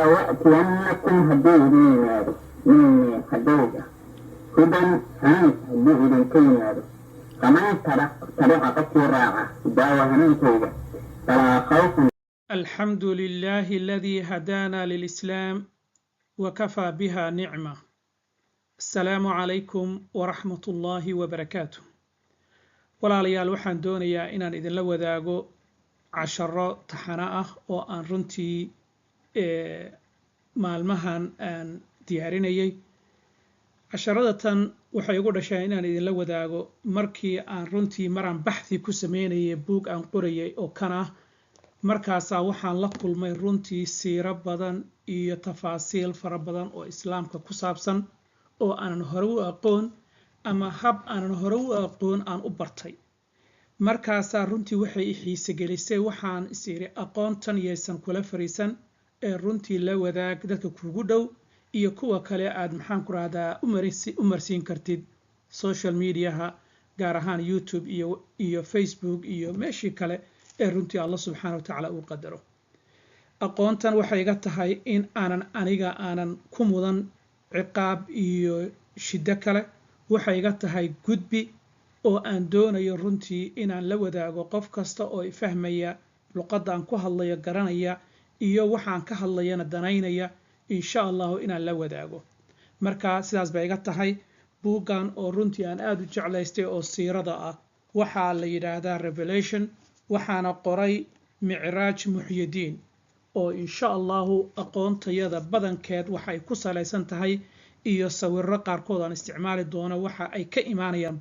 يأتينكم هديه من هديه هدى هديه كيناد كمان طريقة كثيرة دعوة هنيتوجة فلا خوف. الحمد لله الذي هدانا للإسلام وكفى بها نعمة. السلام عليكم ورحمة الله وبركاته. walaalayaal waxaan doonayaa inaan idinla wadaago casharo taxano ah oo aan runtii maalmahan aan diyaarinayay. casharada tan waxay ugu dhasheen inaan idinla wadaago markii aan runtii maraan baxthi ku sameynayay buug aan qorayay oo kan ah. markaasaa waxaan la kulmay runtii siiro badan iyo tafaasiil fara badan oo islaamka ku saabsan oo aanan hore u aqoon ama hab aanan hore u aqoon aan u bartay. markaasaa runtii waxay i xiise gelisay. waxaan is iri aqoontan yaysan kula fariisan ee runtii la wadaag dadka kuugu dhow iyo kuwa kale aad maxaan ku rahdaa u marsiin kartid social mediaha, gaar ahaan YouTube iyo Facebook iyo meeshii kale ee runtii Allah subxaanahu wa tacaala uu qadaro. aqoontan waxay iga tahay in aanan ku mudan ciqaab iyo shiddo kale. waxay iga tahay gudbi oo aan doonayo runtii inaan la wadaago qof kasta oo i fahmaya luqadda aan ku hadlayo garanaya iyo waxaan ka hadlayana danaynaya insha allahu inaan la wadaago. marka sidaas bay iga tahay. buuggan oo runtii aan aad u jeclaystay oo siirada ah waxaa la yidhaahdaa Revelation, waxaana qoray Micraaj Muxyidiin oo insha allahu aqoontayada badankeed waxay ku salaysan tahay iyo sawirro qaarkood aan isticmaali doono waxa ay ka imaanayaan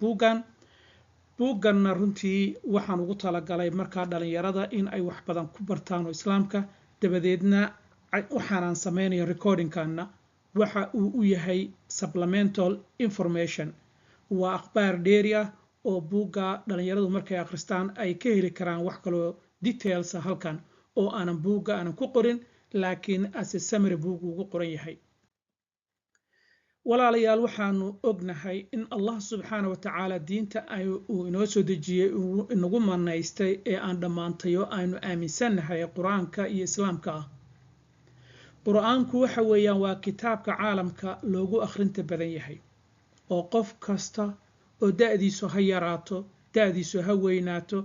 buugganna runtii waxaan ugu talagalay markaa dhalinyarada in ay wax badan ku bartaan oo islaamka dabadeedna waxaanaan samaynayo recordingkanna waxa uu u yahay supplemental information. waa akhbaar dheeri ah oo buugga dhalinyaradu markay akhristaan ay ka heli karaan wax kaloo details halkan oo buugga aanan ku qorin laakiin as a summary buuggu ugu qoran yahay. walaalayaal waxaanu ognahay in Allah subxaanahu wa tacaala diinta uu inoo soo dejiyey uu inagu manaystay ee aan dhammaantayo aynu aaminsannahay qur-aanka iyo islaamka ah. qur-aanku waxa weeyaan waa kitaabka caalamka loogu akhrinta badan yahay oo qof kasta oo da'diisu ha yaraato da'diisu ha weynaato,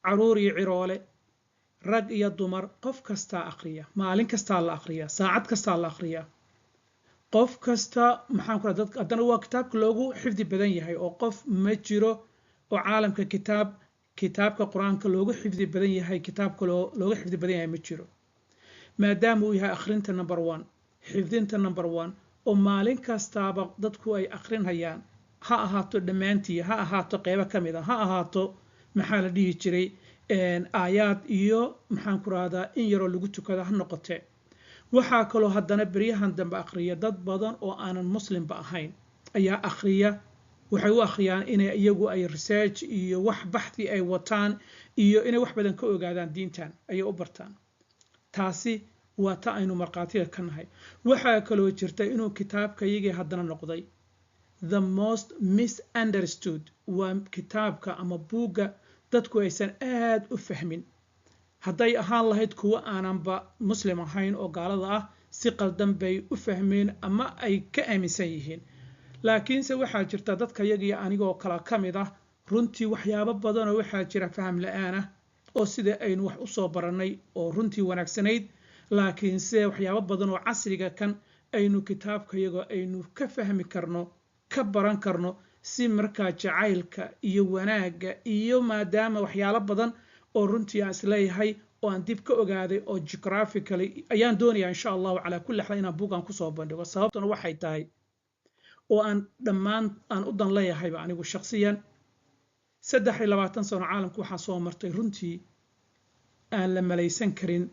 caruur iyo ciroole, rag iyo dumar, qof kastaa akhriya, maalin kastaa la akhriya, saacad kastaa la akhriya. qof kasta maxaan ku radaa haddana waa kitaabka loogu xifdi badan yahay oo qof ma jiro oo caalamka kitaabka qur-aanka loogu xifdi badan yahay kitaabka looga xifdi badan yahay ma jiro, maadaama uu yahay akhrinta number 1, xifdinta number 1 oo maalin kastaaba dadku ay akhrinayaan, ha ahaato dhammaantii, ha ahaato qaybo ka mid ah, ha ahaato maxaa la dhihi jiray aayaad iyo maxaan ku rahdaa in yaroo lagu tukado ha noqotee. waxaa kaloo haddana beryahan dambe akhriya dad badan oo aanan muslimba ahayn ayaa akhriya. waxay u akhriyaan inay iyagu ay research iyo wax baxthi ay wataan iyo inay wax badan ka ogaadaan diintan ayay u bartaan. taasi waa ta aynu marqaatiga ka nahay. waxaa kaloo jirta inuu kitaabkayagii haddana noqday the most misunderstood. waa kitaabka ama buugga dadku aysan aad u fahmin. hadday ahaan lahayd kuwa aananba muslim ahayn oo gaalada ah si qaldan bay u fahmeen ama ay ka aaminsan yihiin. laakiinse waxaa jirta dadka yagii anigoo kala ka mid ah runtii waxyaabo badan oo waxaa jira faham la'aan ah oo sida aynu wax u soo barannay oo runtii wanaagsanayd, laakiinse waxyaabo badan oo casriga kan aynu kitaabkayaga aynu ka fahmi karno, ka baran karno si markaa jacaylka iyo wanaagga iyo maadaama waxyaalo badan oo runtii aan isleeyahay oo aan dib ka ogaaday oo geographically ayaan doonayaa insha allahu calaa kulli xaal inaan buugan kusoo bandhigo. sababtuna waxay tahay oo aan dhammaan aan u dan leeyahayba anigu shakhsiyan 23 sano caalamku waxaa soo martay runtii aan la malaysan karin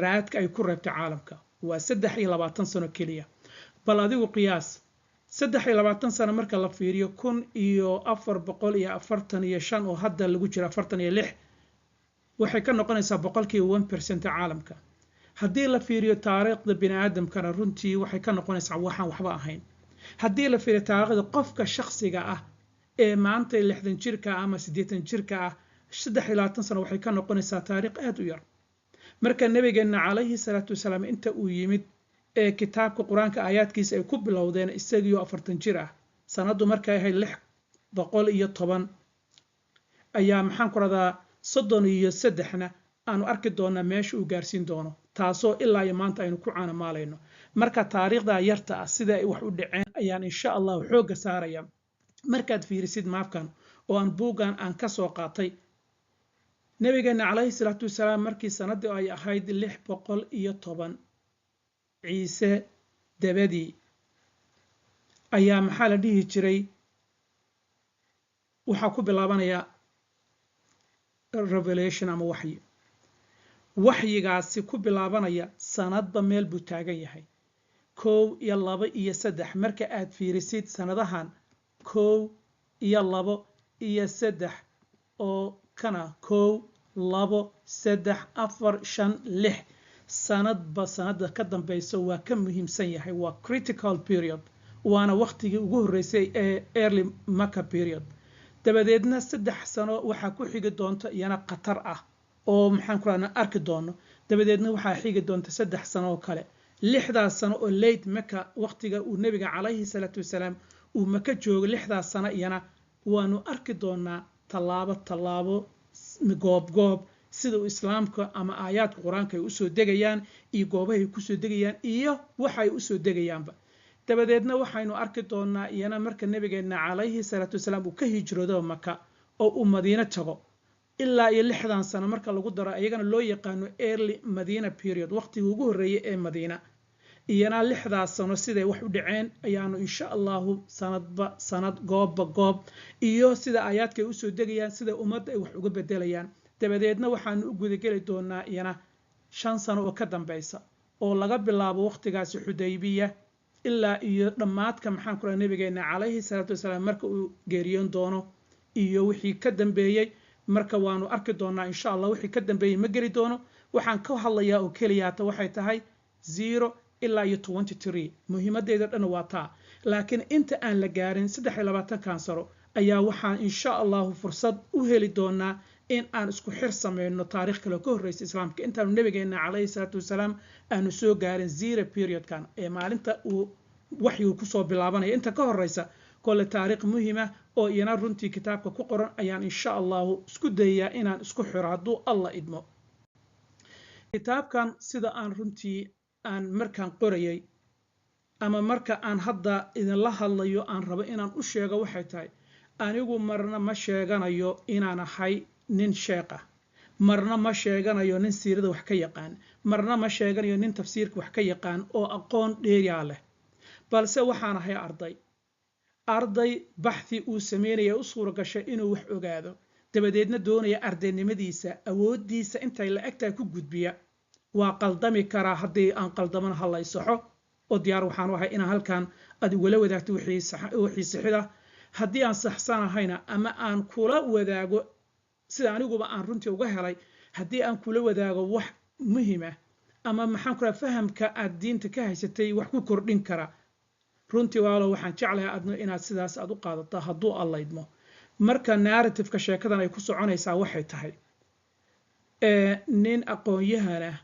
raadka ay ku reebtay caalamka. waa 23 sano keliya, bal adigu qiyaas 23 sano marka la fiiriyo 1445 oo hadda lagu jira 46 waxay ka noqonaysaa 1% caalamka. haddii la fiiriyo taariikhda bini aadamkana runtii waxay ka noqonaysaa waxaan waxba ahayn. haddii la fiiriyo taariikhda qofka shakhsiga ah ee maanta 60 jirka ama 80 jirka ah 23 sano waxay ka noqonaysaa taariikh aad u yar. marka nabigeena calayhi salaatu wasalaam inta uu yimid ee kitaabka quraanka aayaadkiisa ay ku bilowdeen isagii 40 jir ah sanadu markay ahayd 610 ayaa maxaan ku radaa 33na aanu arki doonaa meesha uu gaarsiin doono taasoo ilaa iyo maanta aynu ku caanamaalayno marka taariikhda yarta ah sida ay wax u dhaceen ayaan insha Allah xooga saaraya markaad fiirisid maafkan oo aan buugan aan ka soo qaatay nabigeena calayhi salaatu wasalaam markii sanadii ay ahayd 610 ciise dabadii ayaa maxaa la dhihi jiray waxa ku bilaabanaya revelation ama waxyigaasi ku bilaabanaya sanadba meel buu taagan yahay 1 iyo 2 iyo 3 marka aad fiirisid sanadahan 1 iyo 2 iyo 3 oo kana 1 2 3 4 5 6 sanadba sanada ka dambayso waa ka muhiimsan yahay waa critical period waana waqtigii ugu horeysay ee early Makkah period dabadeedna 3 sano waxa ku xigi doonta iyana qatar ah oo maxaan ku raadnaa arki doono dabadeedna waxa xigi doonta 3 sano oo kale 6 sano oo late Makkah waqtiga uu nabiga calayhi salaatu wasalaam uu Makkah joogo 6 sano iyana waanu arki doonaa talaabo goob sida islaamka ama aayaadka quraanka ay u soo degayaan iyo goobaha ay ku soo degayaan iyo waxa ay u soo degayaanba dabadeedna waxaynu arki doonaa iyana marka nabigeena calayhi salaatu wasalaam uu ka hijroodo Makkah oo uu Madiina tago ilaa iyo 6 sano marka lagu daro ayagana loo yaqaano early Medina period waqtiga ugu horeeyay ee Madiina iyana 6 sano siday wax u dhaceen ayaanu insha Allah sanad goob iyo sida aayaadka ay u soo degayaan sida ummadda ay wax uga bedelayaan dabadeedna waxaanu u gudageli doonaa iyana 5 sano oo ka dambaysa oo laga bilaabo waqtigaasi Xudaybiya ilaa iyo dhamaadka maxaan ku raadnaa nabigeena calayhi salaatu wasalaam marka uu geeriyoon doono iyo wixii ka dambeeyay marka waanu arki doonaa insha Allah wixii ka dambeeyay ma geli doono waxaan ka hadlayaa oo kaliya waxay tahay 0 ilaa iyo 23 muhiimadeeda dhan waa taa laakiin inta aan la gaarin 23 kan sano ayaa waxaan insha Allah fursad u heli doonaa in aan isku xir sameeyno taariikh kale ka horeysay islaamka intaanu nabigeena calayhi salaatu wasalaam aanu soo gaarin 0 period kan ee maalinta uu waxyigu ku soo bilaabanaya inta ka horeysa kole taariikh muhiim ah oo iyana runtii kitaabka ku qoran ayaan insha Allah isku dayaa inaan isku xiro hadduu Allah idmo kitaabkan sida aan runtii aan markaan qorayay ama marka aan hadda idin la hadlayo aan rabo inaan u sheego waxay tahay anigu marna ma sheeganayo inaan ahay nin sheekh ah marna ma sheeganayo nin siirada wax ka yaqaan marna ma sheeganayo nin tafsiirka wax ka yaqaan oo aqoon dheeriya leh balse waxaan ahay arday baxthi uu sameeyay u suura gashay inuu wax ogaado dabadeedna doonaya ardaynimadiisa awoodiisa intay la egtahay ku gudbiya waa qaldami karaa haddii aan qaldaman halaysaxo oo diyaar waxaan u ahay inaan halkan ad wala wadaagto wixii saxida haddii aan saxsanahayna ama aan kula wadaago sida aniguba aan runtii uga helay haddii aan kula wadaago wax muhiim ah ama maxaan ku fahamka aad diinta ka haysatay wax ku kordhin kara runtii waalo waxaan jeclahay adno inaad sidaas aad u qaadato hadduu Allah idmo marka narrative-ka sheekadan ay ku soconaysaa waxay tahay nin aqoon-yahan ah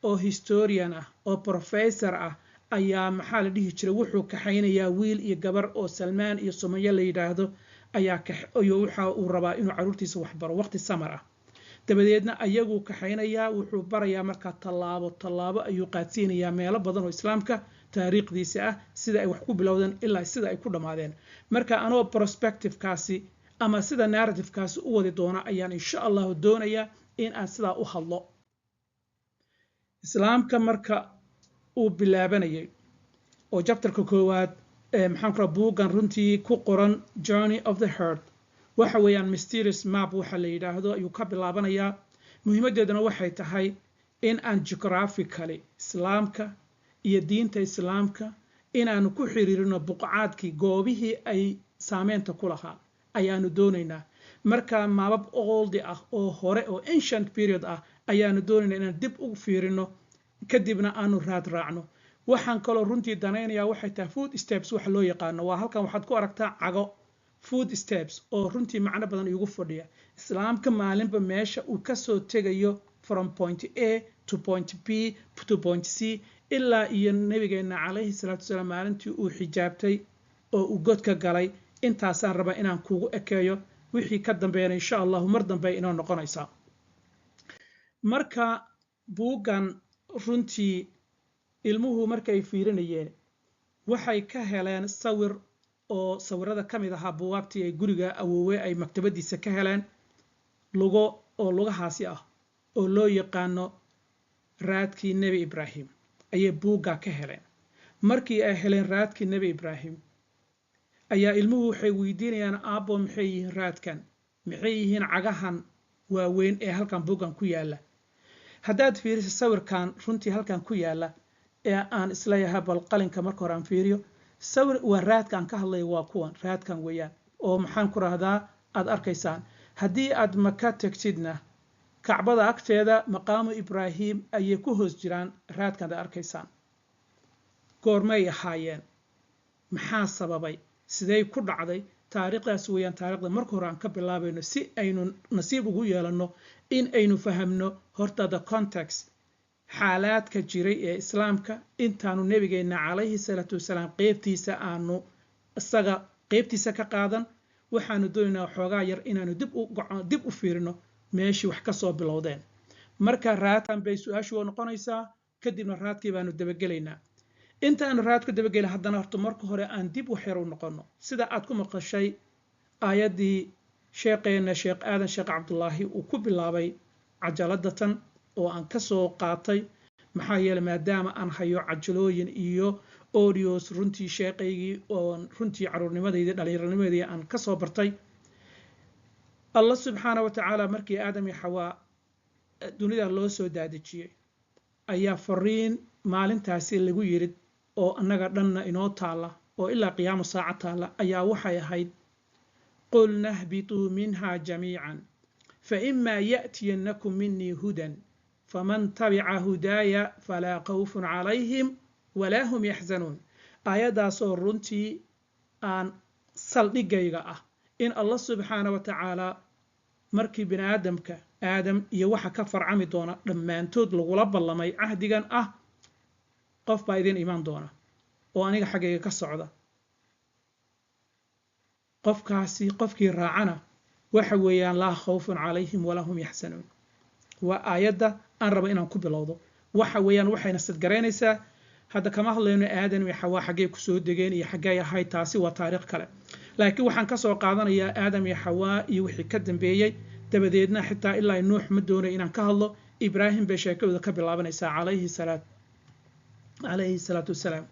oo historian ah oo professor ah ayaa maxaa la dhihi jiray wuxuu kaxaynayaa wiil iyo gabar oo Salmaan iyo Sumayya la yiraahdo ayaa waxa uu rabaa inuu caruurtiisa wax baro waqti samar ah dabadeedna ayagu kaxaynayaa wuxuu barayaa marka tallaabo ayuu qaadsiinayaa meelo badan oo islaamka taariikhdiisa ah sida ay wax ku bilowdeen ilaa sida ay ku dhamaadeen marka anoo perspective kaasi ama sida narrative kaasi u wadi doona ayaan insha Allah doonayaa in aan sida u hadlo islaamka marka uu bilaabanayay oo chapterka koowaad maxaan ku buugan runtii ku qoran Journey of the Heart waxa weeyaan mysterious map waxa la yiraahdo ayuu ka bilaabanayaa muhiimadeeduna waxay tahay in aan geographically islaamka iyo diinta islaamka inaanu ku xiriirino buqaadkii goobihii ay saameynta ku lahaa ayaanu doonaynaa marka maabab old ah oo hore oo ancient period ah ayaanu doonaynaa inaan dib ugu fiirino kadibna aanu raad raacno waxaan kaloo runtii danaynayaa waxay tahay food steps wax loo yaqaano waa halkan waxaad ku aragtaa cago food steps oo runtii macno badan igu fadhiya islaamka maalinba meesha uu ka soo tegayo from point A to point B to point C ilaa iyo nabigeena calayhi salaatu wasalaam maalintii uu xijaabtay oo uu godka galay intaasaan raba inaan kugu ekeeyo wixii ka dambeeyana insha allahu mar dambe inoo noqonaysaa marka buuggan runtii ilmuhu markay fiirinayeen waxay ka heleen sawir oo sawirada ka mid ahaa buugaagtii ay guriga awoowe ay maktabadiisa ka heleen lugahaasi ah oo loo yaqaano raadkii nebi ibraahim ayay buugga ka heleen markii ay heleen raadkii nebi ibraahim ayaa ilmuhu waxay weydiinayaan aabbo maxay yihiin raadkan maxay yihiin cagahan waaweyn ee halkan buuggan ku yaala haddaad fiiriso sawirkan runtii halkan ku yaala ee aan isleeyahay bal qalinka marka hore aan fiiriyo sawir waa raadkan ka hadlaya waa kuwan raadkan weeyaan oo maxaan ku rahdaa aad arkaysaan haddii aad maka tagtidna kacbada agteeda maqaamu ibraahim ayay ku hoos jiraan raadkan aad arkaysaan goormay ahaayeen maxaa sababay sidee ku dhacday taariikhdaas weeyaan taariikhda marka hore aan ka bilaabayno si aynu nasiib ugu yeelano in aynu fahamno horta the context xaalaadka jiray ee islaamka intaanu nabigeena calayhi salaatu wasalaam qeybtiisa ka qaadan waxaanu doonaynaa xoogaa yar inaanu dib u fiirino meeshii wax ka soo bilowdeen marka raadkan bay su-aashu noqonaysaa kadibna raadkii baanu dabagelaynaa intaanu raadku dabagelin haddana horta marka hore aan dib wax yar u noqono sida aad ku maqashay aayaddii sheekheena sheekh aadan sheekh cabdullaahi uu ku bilaabay cajaladatan oo aan ka soo qaatay maxaa yeelay maadaama aan hayo cajalooyin iyo audios runtii sheeqaygii oo runtii caruurnimadeydii dhallinyaronimadeydii aan ka soo bartay allah subxaana wa tacaala markii aadam iyo xawaa dunida loo soo daadejiyey ayaa fariin maalintaasi lagu yidhi oo annaga dhanna inoo taalla oo ilaa qiyaamo saaca taalla ayaa waxay ahayd qulna hbituu minha jamiican faimaa ya'tiyannakum minii hudan faman tabica hudaaya falaa khawfun calayhim walaa hum yaxzanuun aayaddaasoo runtii aan saldhigayga ah in allah subxaana wa tacaala markii bini aadam iyo waxa ka farcami doona dhammaantood lagula ballamay cahdigan ah qof baa idin imaan doona oo aniga xaggayga ka socda qofkii raacana waxa weeyaan laa khawfun calayhim walaa hum yaxzanuun waa aayadda aan raba inaan ku bilowdo waxa weeyaan waxayna sadgaraynaysaa hadda kama hadlayno aadan iyo xawaa xaggay kusoo degeen iyo xaggay ahayd taasi waa taariikh kale laakiin waxaan ka soo qaadanayaa aadam iyo xawaa iyo wixii ka dambeeyey dabadeedna xitaa ilaa nuux ma doonay inaan ka hadlo ibraahim bay sheekadooda ka bilaabanaysaa calayhi salaatu wasalaam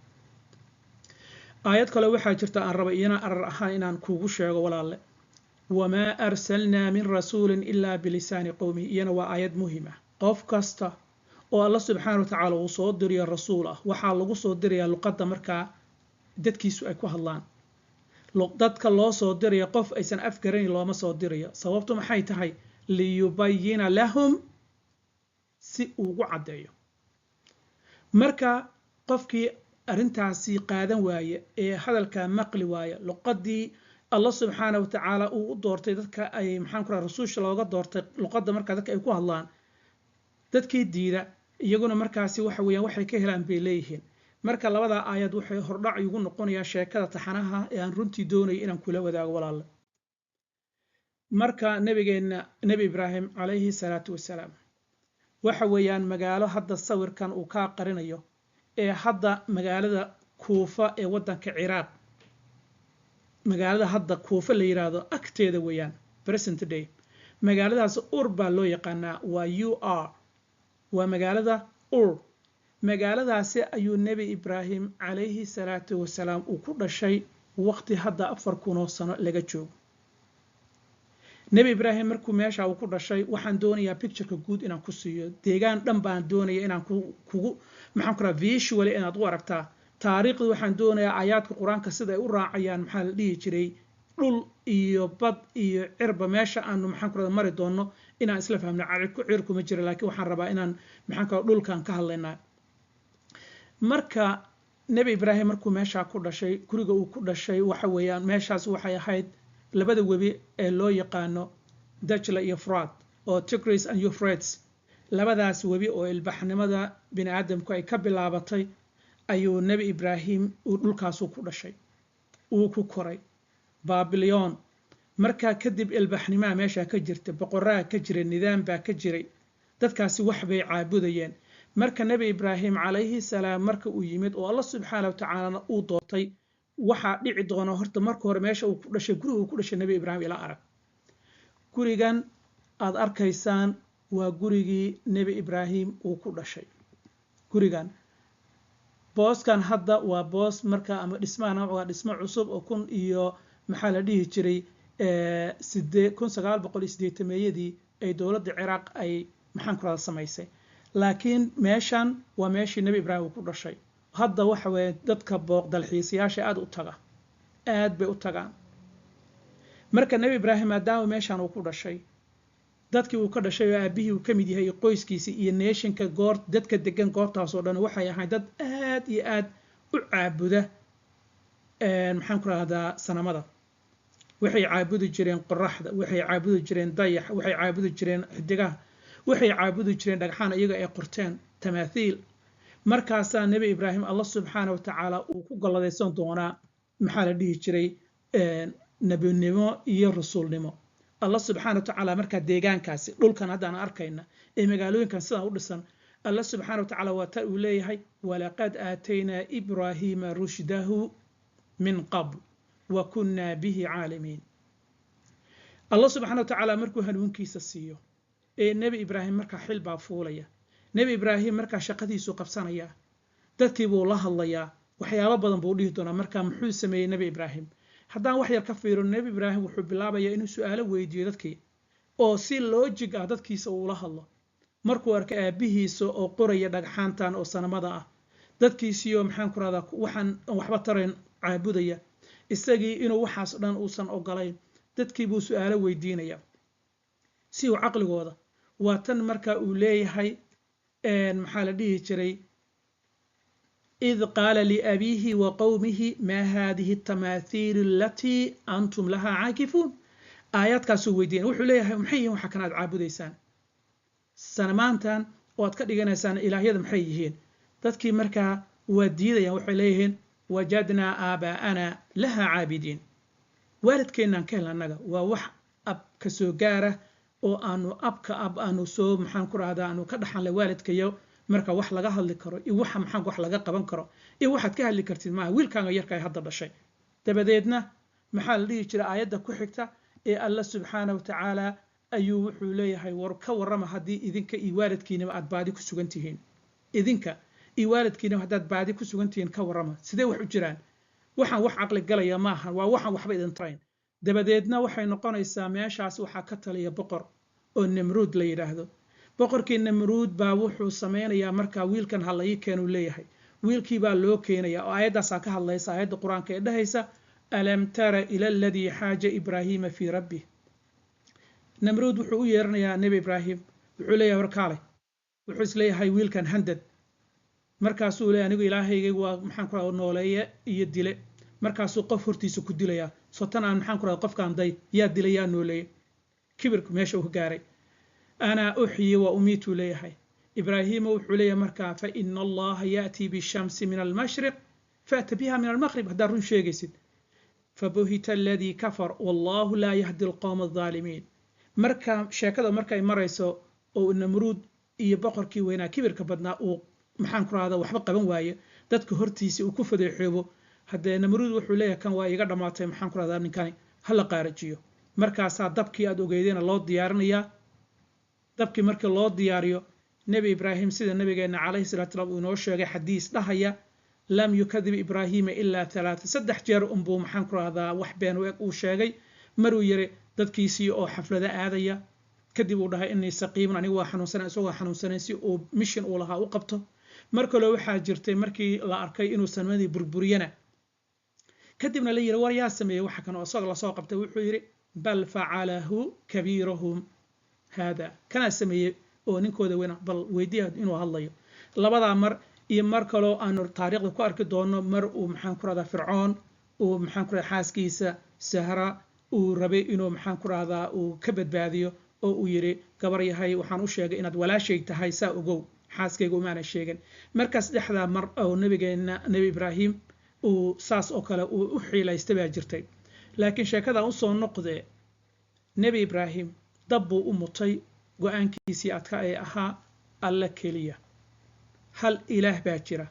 aayad kale waxaa jirta aan raba iyana arar ahaan inaan kuugu sheego walaalle wamaa arsalnaa min rasuulin ilaa bilisaani qowmihi iyana waa aayad muhiim ah qof kasta oo allah subxaana wa tacaala uu soo diriyo rasuul ah waxaa lagu soo dirayaa luqadda markaa dadkiisu ay ku hadlaan dadka loo soo diraya qof aysan afgarayn looma soo dirayo sababtu maxay tahay liyubayina lahum si ugu caddeeyo marka qofkii arrintaasi qaadan waaye ee hadalkaa maqli waaye luqaddii allah subxaana wa tacaala uu u doortay dadka ay maxaan ku raha rasuusha looga doortay luqadda markaa dadka ay ku hadlaan dadkii diida iyaguna markaasi waxa weeyaan waxay ka helaan bay leeyihiin marka labada aayad waxay hordhac igu noqonayaa sheekada taxanaha ee aan runtii doonayay inaan kula wadaago walaalle marka nebi ibraahim calayhi salaatu wasalaam waxa weeyaan magaalo hadda sawirkan uu kaa qarinayo ee hadda magaalada kuufa ee waddanka ciraaq magaalada hadda kuufa la yiraahdo agteeda weeyaan present day magaaladaas ur baa loo yaqaanaa waa waa magaalada ur magaaladaasi ayuu nebi ibraahim calayhi salaatu wasalaam uu ku dhashay waqti hadda 4,000 sano laga joogo nebi ibraahim markuu meesha uu ku dhashay waxaan doonayaa pictureka guud inaan ku siiyo deegaan dhan baan doonaya inaan kugu maxaan ku rahaa visually inaad u aragtaa taariikhda waxaan doonayaa aayaadka qur-aanka sida ay u raacayaan maxaa la dhihi jiray dhul iyo bad iyo cirba meesha aanu maxaan ku rahaa mari doonno inaan isla fahmno cirku ma jira laakiin waxaan rabaa inaan maxaan ku rahaa dhulkan ka hadlaynaa marka nebi ibraahim markuu meeshaa ku dhashay guriga uu ku dhashay waxa weeyaan meeshaas waxay ahayd labada webi ee loo yaqaano Dajla iyo Furaat oo Tigris and Euphrates labadaas webi oo ilbaxnimada bini aadamku ay ka bilaabatay ayuu nebi ibraahim uu dhulkaasuu ku dhashay uu ku koray baabilyoon markaa kadib ilbaxnimaa meesha ka jirta boqoraa ka jiray nidaam baa ka jiray dadkaasi wax bay caabudayeen marka nebi ibraahim calayhi salaam marka uu yimid oo allah subxaana watacaala uu doortay waxaa dhici doona horta marka hore meesha uu ku dhashay guriga uu ku dhashay nebi ibraahim ilaa arag gurigan aad arkaysaan waa gurigii nebi ibraahim uu ku dhashay gurigan booskan hadda waa boos marka ama dhismahan waa dhismo cusub oo kun iyo maxaa la dhihi jiray 1980yadii ay dowladda ciraaq ay maxaan ku raada samaysay laakiin meeshan waa meeshii nebi ibraahim uu ku dhashay hadda waxa weeye dadka booq dalxiisayaasha aad u taga aad bay u tagaan marka nebi ibraahim maadaama meeshan uu ku dhashay dadkii uu ka dhashay oo aabihii uu ka mid yahay qoyskiisa iyo neeshinka goor dadka degan goobtaas oo dhan waxay ahayd dad aad iyo aad u caabuda maxaan ku rahdaa sanamada waxay caabudi jireen qoraxda waxay caabudi jireen dayax waxay caabudi jireen xidigaha waxay caabudi jireen dhagxaan iyaga ay qorteen tamaathiil markaasaa nebi ibraahim allah subxaana wa tacaala uu ku galladaysan doonaa maxaa la dhihi jiray nebinimo iyo rasuulnimo الله سبحانه وتعالى مركا ديغان كاسي دول كان هذا أنا أركينا إيه مقالوين كان سنة ودسن الله سبحانه وتعالى وتأوليه ولقد آتينا إبراهيم رشده من قبل وكنا به عالمين الله سبحانه وتعالى مركو هنون كيس السيو إيه نبي إبراهيم مركا حلبا فوليا نبي إبراهيم مركا شقدي سوق بسانيا ترتيبوا الله الله يا وحيا بدن بوليه دونا مركا محول سمي نبي إبراهيم haddaan wax yar ka fiiro nebi ibraahim wuxuu bilaabayaa inuu su'aalo weydiiyo dadkii oo si logic ah dadkiisa uu la hadlo markuu arkay aabihiisa oo qoraya dhagxaantan oo sanamada ah dadkiisiyo maxaan ku radaa waxaan waxba tarayn caabudaya isagii inuu waxaas dhan uusan ogolayn dadkii buu su'aalo weydiinaya si uu caqligooda waa tan marka uu leeyahay maxaa la dhihi jiray إذ قال لأبيه وقومه ما هذه التماثيل التي أنتم لها عاكفون آيات كاسويدين وحليها محيي وحكنات عابديسان سنمانتان واتكدغنيسان إلهيدا محييين تذكي مركا وديدا وحليهن وجدنا آباءنا لها عابدين والد كينا كيلا نغا ووح أب كسوغارة أو أنو أب كأب أنو سو محان كرادا أنو كدحان لوالد كيو marka wax laga hadli karo iyo waxa maxaan wax laga qaban karo iyo waxaad ka hadli kartid ma wiilkaaga yarka ay hadda dhashay dabadeedna maxaa la dhihi jiray aayada ku xigta ee Allah subhanahu wa ta'ala ayuu wuxuu leeyahay war ka warama hadii idinka iyo waalidkiina aad baadi ku sugan tihiin idinka iyo waalidkiina haddaad baadi ku sugan tihiin ka warama sidee wax u jiraan waxaan wax aqli galaya ma aha waa waxaan waxba idin tarayn dabadeedna waxay noqonaysaa meeshaas waxa ka taliya boqor oo Nimrud la yiraahdo boqorkii Nimrud baa wuxuu sameeynaya marka wiilkan halay keenu leeyahay wiilkii baa loo keenaya oo aayadaas ka hadlaysa aayada quraanka ee dhahaysa alam tara ila alladhi haja ibrahim fi rabbih Nimrud wuxuu u yeeranayaa nabi ibrahim wuxuu leeyahay warkaale wuxuu isleeyahay wiilkan handad markaasuu leeyahay anigu ilaahayga waa maxaan ku nooleeye iyo dile markaasuu qof hortiisa ku dilaya sotan aan maxaan ku qofkaan day yaa dilaya nooleeye kibirku meesha uu gaaray أنا أحيي وأميت ليهي إبراهيم وحليه مركا فإن الله يأتي بالشمس من المشرق فأتى بها من المغرب هذا رون شيء جسد فبهت الذي كفر والله لا يهدي القوم الظالمين مركا شاكذا مركا مريسو أو النمرود يبقر كي وينا كبر كبدنا أو محان كرا هذا وحبق بن وايه دتك هرتيسي وكفد يحيبو هذا النمرود وحليه كان وايه قد ما تي محان كرا هذا كان هلا قارجيو مركا سا دبكي أدو جيدين الله ديارنيا dabkii markii loo diyaariyo nabi ibraahim sida nabigeena calayhi salaatu wasalaam uu noo sheegay xadiis dhahaya lam yukadhib ibraahim illa saddex jeer buu maxaan ku raahdaa wax been uu sheegay maruu yiri dadkiisii oo xaflada aadaya kadib uu dhahay inay saqiiman anigu waa xanuunsanay isagoo xanuunsanay si uu mission uu lahaa u qabto marka loo waxaa jirtay markii la arkay inuu sanadii burburiyana kadibna la yiri war yaa sameeyay waxa kan oo isaga la soo qabtay wuxuu yiri bal fa'alahu kabiruhum هذا كان سميه oo ninkooda weena bal weydiyaa inuu hadlayo labada mar iyo mar kale oo aan taariikhda ku arki doono mar uu maxaan ku radaa fircoon uu maxaan ku radaa xaaskiisa sahra uu rabay inuu maxaan ku radaa uu ka badbaadiyo oo uu yiri gabar yahay waxaan u sheegay inaad walaashay tahay saa ogow xaaskaygu maana sheegin markaas dhexda mar oo nabigeena nabi ibraahim uu saas oo kale uu u xiilaystay baa jirtay laakiin sheekada u soo noqday nabi ibraahim dabbu u mutay go'aankiisii adka ee ahaa alla keliya hal ilaah baa jira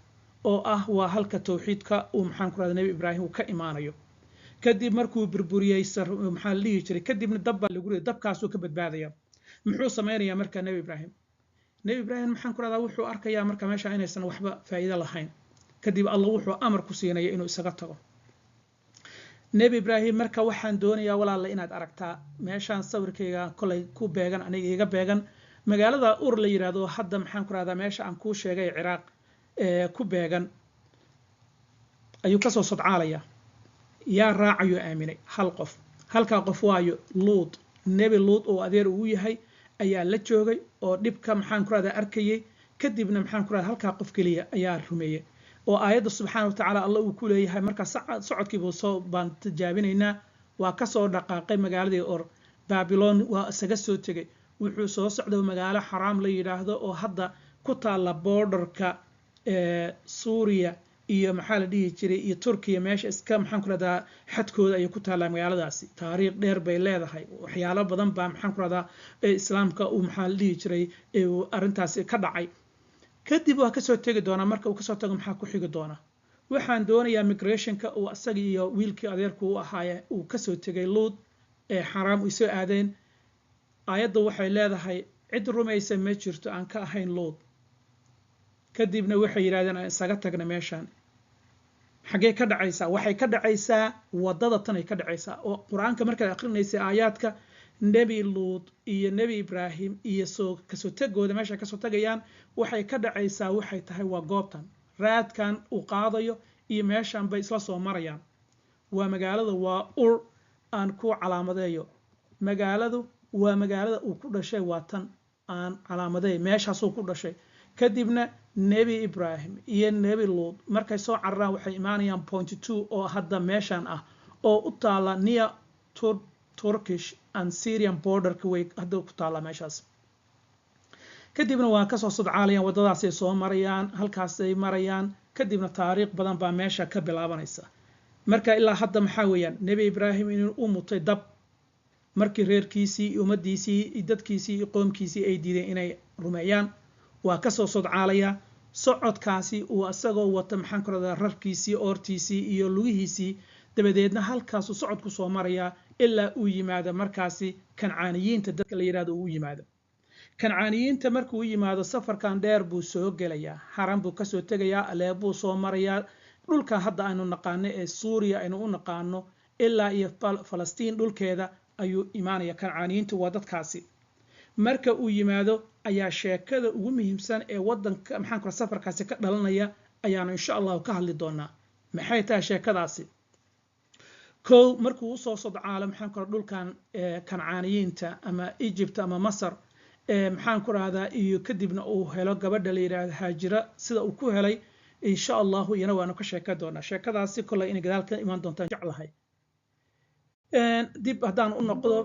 oo ah waa halka tawxiidka uu maxaan ku raadnay nabi ibraahim uu ka imaanayo kadib markuu burburiyay maxaa la dhihi jiray kadibna dab baa lagu riday dabkaasuu ka badbaadaya muxuu samaynayaa marka nabi ibraahim maxaan ku radaa wuxuu arkayaa marka meesha inaysan waxba faa'iido lahayn kadib allah wuxuu amar ku siinaya inuu isaga tago nabi ibraahim marka waxaan doonayaa walaal inaad aragtaa meeshaan sawirkayga kolay ku beegan aniga iga beegan magaalada ur la yiraahdo hadda maxaan ku radaa meesha aan ku sheegay Ciraaq ku beegan ayuu ka soo sodcaalaya yaa raacayo aaminay hal qof halka qof waayo luud nabi luud oo adeer uu yahay ayaa la joogay oo dhibka maxaan ku radaa arkayay kadibna maxaan ku radaa halka qof kaliya ayaa rumeeyay oo aayada subxaanahu wa ta'ala Allah uu ku leeyahay marka socodkiiba soo baan tijaabinaynaa waa ka soo dhaqaaqay magaaladii or Babylon waa isaga soo tagay wuxuu soo socday magaalo xaraam la yiraahdo oo hadda ku taala borderka Suuriya iyo maxaa la dhihi jiray iyo Turkiya meesha iska maxaan ku radaa xadkooda ay ku taala magaaladaasi taariikh dheer bay leedahay waxyaalo badan baa maxaan ku radaa islaamka uu maxaa la dhihi jiray arintaasi ka dhacay kadib waa ka soo tagi doona marka uu ka soo tago maxaa ku xigi doona waxaan doonayaa migrationka oo asaga iyo wiilkii adeerku u ahaayay uu ka soo tagay luud xaraam u soo aadeen aayaddu waxay leedahay cid rumaysa ma jirto aan ka ahayn luud kadibna waxay yiraahdeen aan isaga tagna meeshan xagee ka dhacaysaa waxay ka dhacaysaa wadada tan ay ka dhacaysaa oo quraanka marka akhrinaysa aayaadka nabi luud iyo nabi ibraahim iyo soo kasoo tagooda meesha kasoo tagayaan waxay ka dhacaysaa waxay tahay waa goobtan raadkan uu qaadayo iyo meeshan bay isla soo marayaan waa magaalada waa ur aan ku calaamadeeyo magaaladu waa magaalada uu ku dhashay waa tan aan calaamadeey meeshaas uu ku dhashay kadibna nabi ibraahim iyo nabi luud markay soo cararaan waxay imaanayaan point 2 oo hadda meeshan ah oo u taala near Turkish and Syrian border way hadda ku taala meeshaas kadibna waa ka soo sodcaalayaan wadadaas ay soo marayaan halkaas ay marayaan kadibna taariikh badan baa meesha ka bilaabanaysa marka ilaa hadda maxaa weeyaan nabi ibraahim inuu u mutay dab markii reerkiisii ummadiisii dadkiisii qoomkiisii ay diideen inay rumeeyaan waa ka soo sodcaalaya socodkaasi uu asagoo wata maxaan ku radaa rarkiisii oortiisii iyo lugihiisii dabadeedna halkaas uu socod ku soo maraya ilaa uu yimaado markaasi kancaaniyiinta dadka la yiraahdo uu yimaado kancaaniyiinta markuu yimaado safarkan dheer buu soo gelayaa haran buu ka soo tagayaa Aleeb buu soo marayaa dhulka hadda aynu naqaano ee Suuriya aynu u naqaano ilaa iyo Falastiin dhulkeeda ayuu imaanaya kancaaniyiintu waa dadkaasi marka uu yimaado ayaa sheekada ugu muhiimsan ee wadanka maxaan ku safarkaasi ka dhalanaya ayaanu insha Allah ka hadli doonaa maxay tahay sheekadaasi koo markuu u soo sodcaalo maxaan ku dhulkan kancaaniyiinta ama Egypt ama Masar maxaan ku raahdaa iyo kadibna uu helo gabadha la yiraahdo Haajira sida uu ku helay insha Allah iyana waanu ka sheeka doonaa sheekadaasi kulay in gadaal ka iman doonta jeclahay dib hadaan u noqdo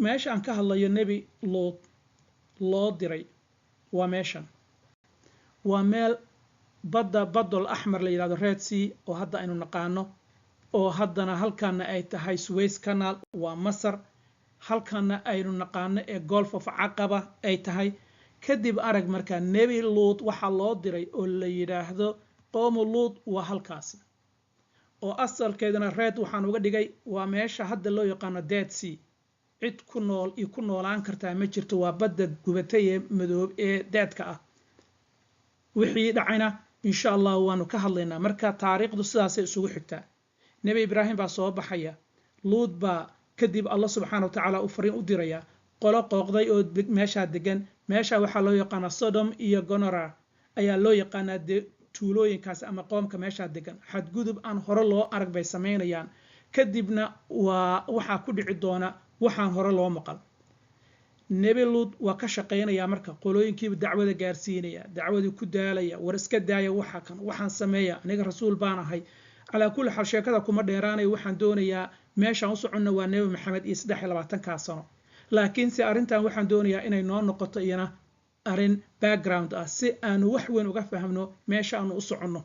meesha aan ka hadlayo nabi luud loo diray waa meeshan waa meel badal ahmar la yiraahdo Red Sea oo hadda aynu naqaano oo haddana halkaana ay tahay Suez Canal waa Masar halkaana aynu naqaano ee Gulf of Aqaba ay tahay kadib arag marka nabi luud waxa loo diray oo la yiraahdo qoom luud waa halkaasi oo asalkeedana Red waxaan uga dhigay waa meesha hadda loo yaqaan Dead Sea cid ku nool iyo ku noolaan kartaa ma jirto waa badda gubatay ee madoob ee deedka ah wixii dhacayna insha Allah waanu ka hadlaynaa marka taariikhdu sidaas ay isugu xigtaa nabi ibraahim baa soo baxaya luud baa kadib Allah subhanahu wa ta'ala u fariin u diraya qolo qooqday oo meesha degan meesha waxa loo yaqaan Sodom iyo Gomorrah ayaa loo yaqaan tuulooyinkaas ama qoomka meesha degan xadgudub aan hore loo arag bay sameynayaan kadibna waxa ku dhici doona waxaan hore loo maqal nabi luud waa ka shaqeynaya marka qolooyinkiiba dacwada gaarsiinaya dacwadii ku daalaya war iska daaya waxaan sameeyaa aniga rasuul baan ahay ala kulli hal sheekada kuma dheeraanay waxaan doonayaa meeshaan u soconna waa nabi maxamed iyo 23 sano laakiin si arrintan waxaan doonayaa inay noo noqoto iyana arrin background ah si aanu wax weyn uga fahmno meesha aanu u soconno.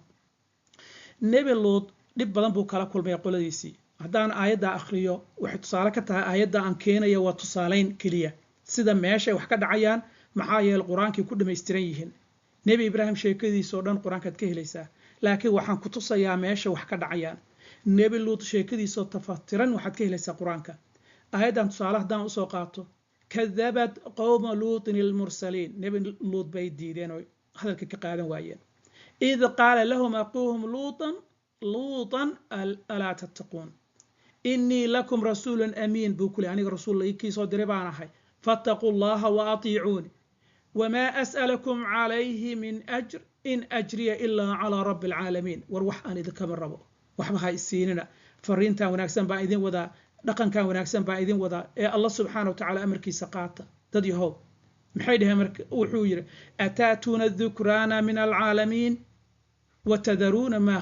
nebi luud dhib badan buu kala kulmay qoladiisii. haddaan aayadda akhriyo waxay tusaale ka tahay aayadda aan keenayo waa tusaalayn keliya sida meeshay wax ka dhacayaan, maxaa yeelay qur-aankii ku dhammaystiran yihiin. nebi ibraahim sheekadiisoo dhan qur-aankaad ka helaysaa, laakiin waxaan ku tusayaa meesha wax ka dhacayaan. nebi luud sheekadiisoo tafatiran waxaad ka helaysaa qur-aanka. aayaddan tusaale haddaan usoo qaato, kadabat qowma luutin ilmursaliin, nebi luud bay diideen oo hadalka ka qaadan waayeen. id qaala lahum aquuhum luutan alaa tattaquun innii lakum rasuulun amiin buu ku leey, aniga rasuul kii soo diray baan ahay, fattaquu llaha wa atiicuuni wamaa as'alakum calayhi min ajr in ajriya ilaa calaa rabbi alcaalamiin. war wax aan idinkama rabo, waxba ha isiinina, fariintan wanaagsan baan idin wadaa, dhaqankan wanaagsan baan idin wadaa ee allah subxaana wa tacaala amarkiisa qaata. dad yahow maxay dhaheen marka? wuxuu yidhi ataatuuna dhukraana min alcaalamiin watadaruuna maa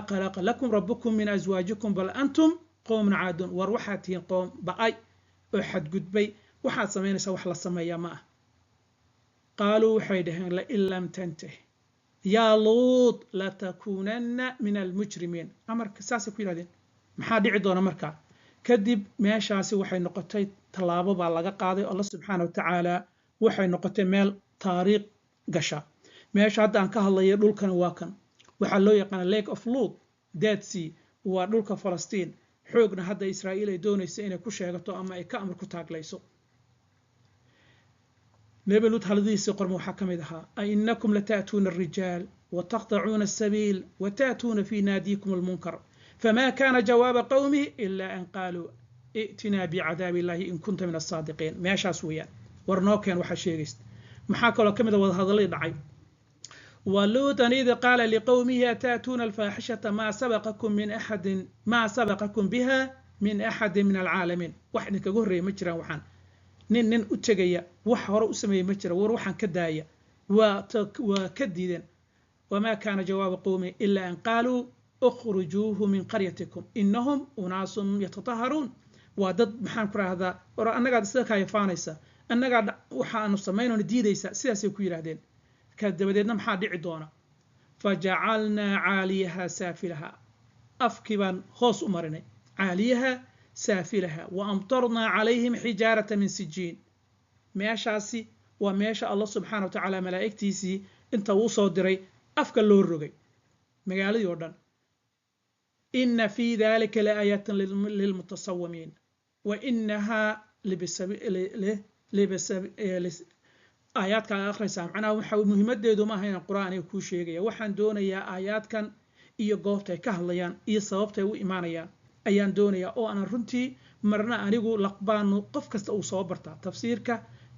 khalaqa lakum rabbukum min aswaajikum bal antum qowmun caaduun. war waxaad tihiin qoom ba'ay oo xadgudbay, waxaad samaynaysaa wax la sameeyaa ma ah. qaaluu waxay dhaheen lain lam tantah yaa luud latakuunanna min almujrimiin. amarka saasay ku yidhahdeen. maxaa dhici doona markaa? kadib meeshaasi waxay noqotay tallaabo baa laga qaaday. allah subxaana wa tacaala waxay noqotay meel taariikh gasha. meesha hadda aan ka hadlaya dhulkan waa kan, waxaa loo yaqaana lake of Lut, Dead Sea, waa dhulka Falastiin. xoogna hadda Israa'iil ay doonayso inay ku sheegato ama ay ka amar ku taaglayso. nebi Lut haladiisii qormo waxaa ka mid ahaa ainnakum lata'tuuna الrijaal wataqطacuuna الsabiil wata'tuuna fi naadiikum almunkar فما كان جواب قومه إلا أن قالوا ائتنا بعذاب الله إن كنت من الصادقين. meeshaas weeyaan warnookeen waxa sheegayst. maxaa kaloo ka mid ah wada hadallay dhacay. ولوطا إذ قال لقومه أتأتون الفاحشة ما سبقكم بها من أحد من العالمين. واحد kaga horreeyay ma jiraan waxaan nin u tagaya wax hore u sameeyay ma jira, war waxaan ka daaya waa ka diideen. وما كان جواب قومه إلا أن قالوا اخرجوه من قريتكم إنهم أناس يتطهرون. ودد maxaan ku raahdaa war annaga sida ka yafaanaysa, annaga waxa aanu sameeyno diidaysa, sidaasay ku yiraahdeen. ka dabadeedna maxaa dhici doona? fajacalna caaliyaha saafilaha, afkiban hoos u marinay, caaliyaha saafilaha wa amtarna calayhim xijaarata min sijiin. meeshaasi waa meesha allah subxaana wa tacaala malaa'igtiisii inta uu soo diray afka loo rogay magaaladii oo dhan. إن في ذلك لآيات للمتصومين وإنها آيات كان آخر سام أنا مهمة دو ما هي القرآن يكون شيء وحن دون يا آيات كان يجوفته كهليان يصوبته وإيمانيان أيان دون يا أو أنا رنتي مرنا أنيقو لقبان قف كست أو صوبرتا تفسير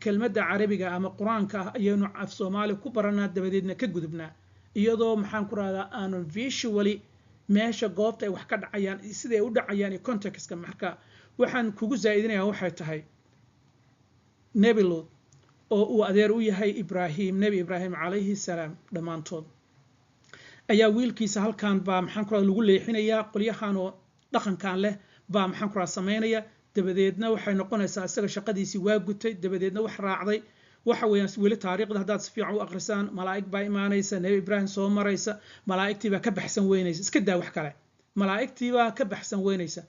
كلمة عربية أما القرآن كأيانو في الصومال كبرنا دبدينا كجذبنا يضو محن كرادا أنا visually meesha goobta ay wax ka dhacayaan siday u dhacayaan ee context-ka. marka waxaan kugu zaa'idinayaa waxay tahay nebi Lut oo uu adeer u yahay nebi Ibraahim calayhi salaam dhammaantood ayaa wiilkiisa halkan baa maxaan ku lagu leexinayaa qolyahan oo dhaqankan leh baa maxaan ku sameynaya. dabadeedna waxay noqonaysaa isaga shaqadiisii waa gutay, dabadeedna wax raacday. waxa weeyaan weli taariikhda haddaad si fiican u akhrisaan, malaa'ig baa imaanaysa, nebi ibraahim soo maraysa, malaa'igtii baa ka baxsan weynaysa, iska daa wax kale, malaa'igtii baa ka baxsan weynaysa.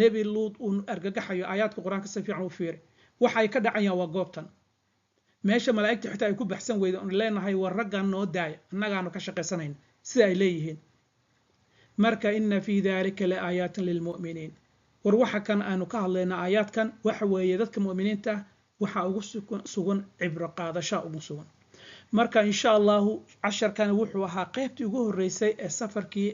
nebi Luud uu argagaxayo, aayaadka qur-aanka si fiican u fiiri, waxay ka dhacayaan waa goobtan meesha malaa'igtii xitaa ay ku baxsan weyda oon leenahay war raggan noo daaya, annagaanu ka shaqaysanayn sida ay leeyihiin. marka inna fii dalika la aayaatin lilmu'miniin. war waxa kan aanu ka hadlaynaa aayaadkan waxa weeye dadka mu'miniinta waxa ugu sugan cibro qaadasho ugu sugan. marka insha Allah casharkan wuxuu ahaa qaybtii ugu horeysay ee safarkii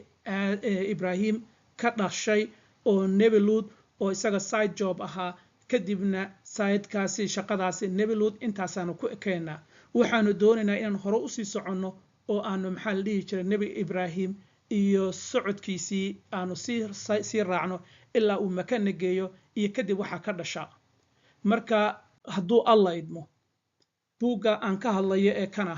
Ibraahim ka dhashay oo nebi Lut oo isaga side job ahaa, kadibna side-kaasi shaqadaasi nebi Lut intaasaanu ku ekeynaa. waxaanu doonaynaa inaan hore u sii soconno oo aanu maxaa la dhihi jiray nebi Ibraahim iyo socodkiisii aanu sii raacno ilaa uu Maka nageeyo iyo kadib waxa ka dhasha. marka hadduu Allah idmo buugga aan ka hadlayo ee kana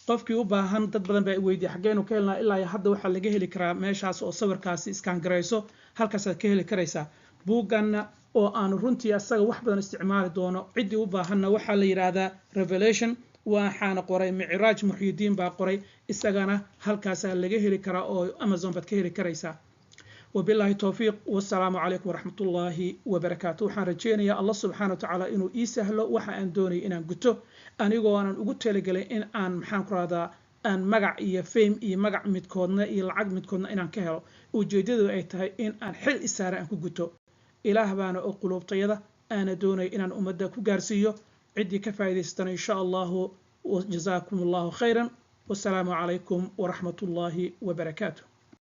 qofkii u baahan, dad badan baa weydiiyay xageenu ka helnaa, ilaa hadda waxa laga heli karaa meeshaas oo sawirkaasi iskaan garayso halkaas aad ka heli karaysaa. buugganna oo aan runtii asaga wax badan isticmaali doono ciddii u baahanna waxaa la yiraahdaa Revelation waxaana qoray Micraaj Muxyidiin baa qoray isagana halkaas laga heli karaa oo Amazon baad ka heli karaysaa وبالله توفيق والسلام عليكم ورحمة الله وبركاته وحان رجينيا الله سبحانه وتعالى إنه إيسهله وحان دوني إنان قلته أنيقو أنا قلت لقلي إن أن محان كرادا أن مقع إيا فيم إيا مقع متكودنا إيا العقد متكودنا إنان كهلو وجيديدو أيتهي إن أن حل إسارة أنكو قلته إله بانا أقلوب طيادة أنا دوني إنان أمدكو قارسيو عدي كفايدي ستنا إن شاء الله وجزاكم الله خيرا والسلام عليكم ورحمة الله وبركاته